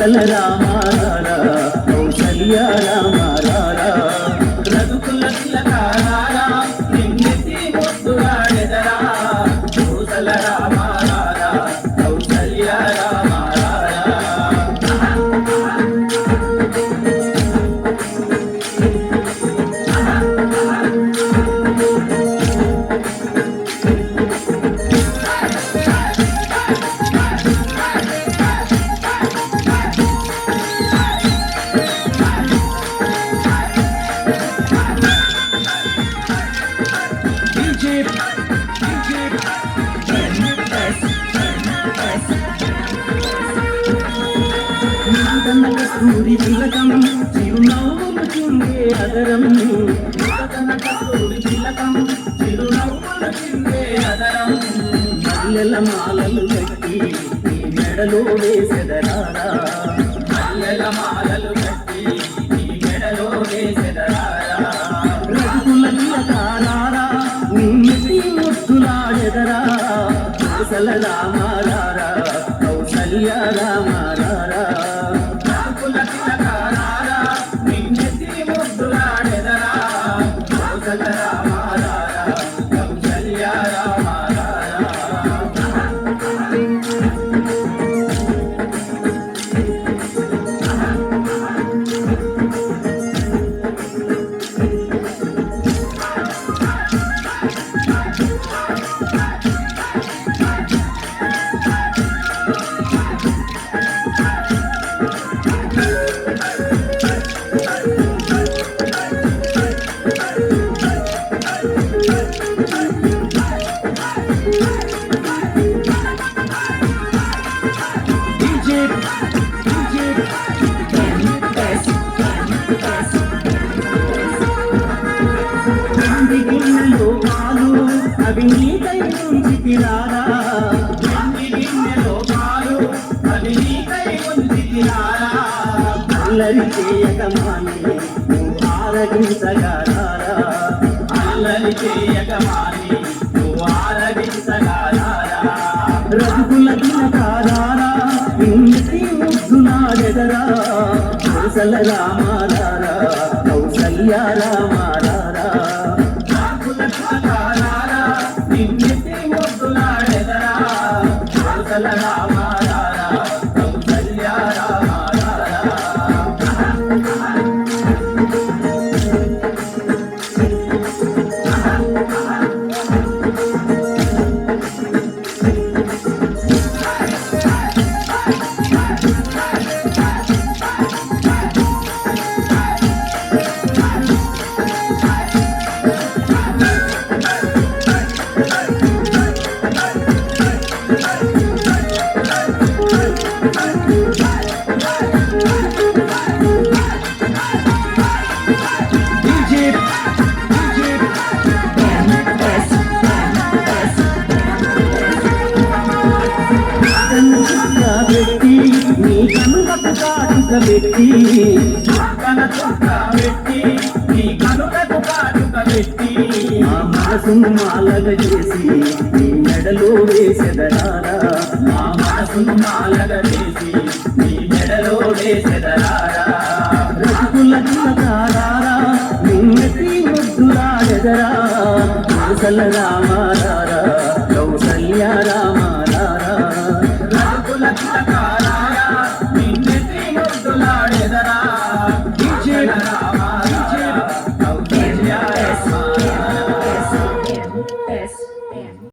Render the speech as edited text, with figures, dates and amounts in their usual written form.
కౌసల రామారా కౌసల్య రామారా రఘుకుల తిలకారా నిన్నెత్తి ముద్దులాడెదరా కౌసల రామారా కౌసల్య రామారా కస్తూరి తిలకం చిరునవ్వులు చిందే అదరం కస్తూరి తిలకం చిరునవ్వులు చిందే అదరం మల్లెల మాలలు కట్టి నీ మెడలో వేసెదరారా మల్లెల మాలలు కట్టి నీ మెడలో వేసెదరారా రఘుకుల తిలకారా నిన్నెత్తి ముద్దులాడెదరా కౌసల రామారా కౌసల్య రామారా అవి నీకై ఉంచితిరారా అవి నీకై ఉంచితిరారా అల్లరి చేయకమాని నువ్వు ఆరగించగారారా అల్లరి చేయకమాని నువ్వు ఆరగించగారారా రఘుకుల తిలకారా నిన్నెత్తి ముద్దులాడెదరా కౌసల రామారా కౌసల్య రామారా నిన్నెత్తి ముద్దులాడెదరా కౌసల రామారా కౌసల్య రామారా నీ కనులకు కాటుక పెట్టి నీ కనులకు కాటుక పెట్టి ఆ మనసును మాలగ చేసి నీ మెడలో వేసెదరారా ఆ మనసును మాలగ చేసి నీ మెడలో వేసెదరారా రఘుకుల తిలకారా నిన్నెత్తి ముద్దులాడెదరా కౌసల రామారా కౌసల్య